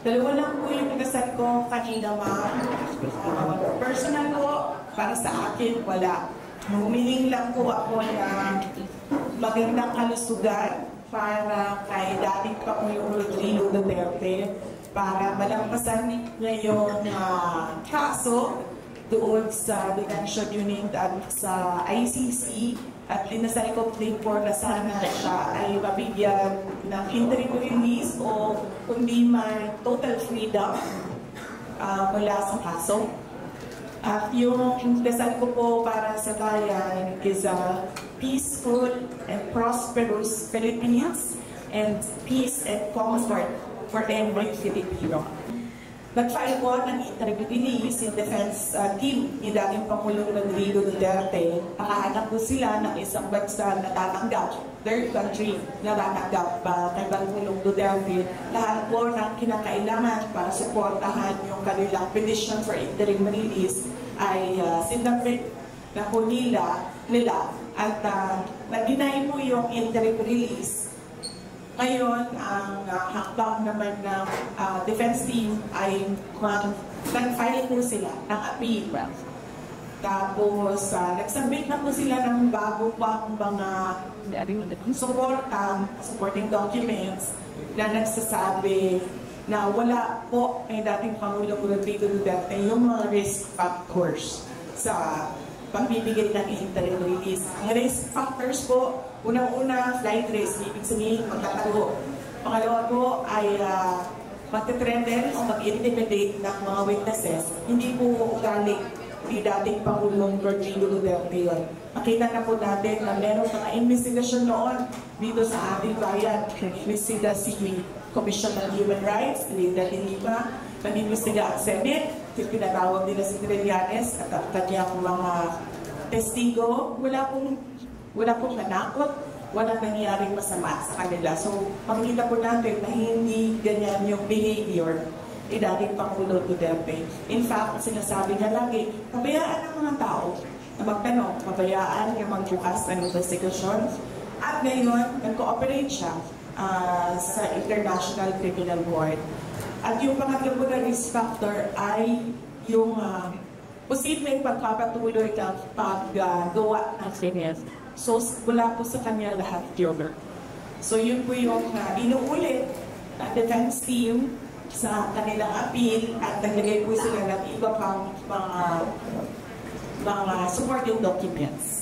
Dalawa lang po yung pinasal ko kanina, ma'am. Personal po, para sa akin, wala. Humiling lang po ako na magandang kalusugan para kay dating Pangulong Rodrigo Duterte para malampasan ngayong kaso doon sa detention unit at sa ICC. At dinasal ko din po na sana siya ay mabigyan ng interim release o kundi man total freedom mula sa kaso. At yung dasal ko po para sa bayan is a peaceful and prosperous Philippines and peace and comfort for every Filipino. Nag-file po ng interim release yung defense team ni dating Pangulong Rodrigo Duterte. Nakahanap po sila ng isang bansa na tatanggap, third country na tatanggap kay Pangulong Duterte. Lahat po ng kinakailangan para suportahan yung kanilang petition for interim release ay sinabit na po nila at nag-deny po yung interim release. Ngayon, ang hakbang naman ng defense team ay nag-file po sila ng appeal. Tapos, nagsubmit na po sila ng bago pang mga supporting documents na nagsasabi na wala po kay dating Pangulong Rodrigo Duterte yung mga risk factors sa pagbibigay ng interim release. Ang risk factors po, unang-una, flight risk, ibig sabihin magtatago. Pangalawa po ay magte-threaten o mag-intimidate ng mga witnesses. Hindi po galing ni dating Pangulong Rodrigo Duterte yun. Makita na po natin na meron mga investigasyon noon dito sa ating bayan. Imbestiga si Commission on Human Rights, Linda Lima, nag-imbestiga ang Senate, pinatawag nila si Trillanes at ang kanyang mga testigo. Wala pong nanakot, walang nangyaring masama sa kanila. So, makikita po natin na hindi ganyan yung behavior ni dating Pangulong Duterte. In fact, sinasabi niya lagi, pabayaan ng mga tao na magtanong, pabayaan yung magbukas ng investigasyon. At ngayon, nag-cooperate siya sa International Criminal Court. At yung pangatlo po na risk factor ay yung posibleng pagpapatuloy ng paggawa ng krimen. So, wala po sa kanya lahat yun. So, yun po yung inuulit ng defense team sa kanilang appeal at naglagay po sila ng iba pang mga supporting documents.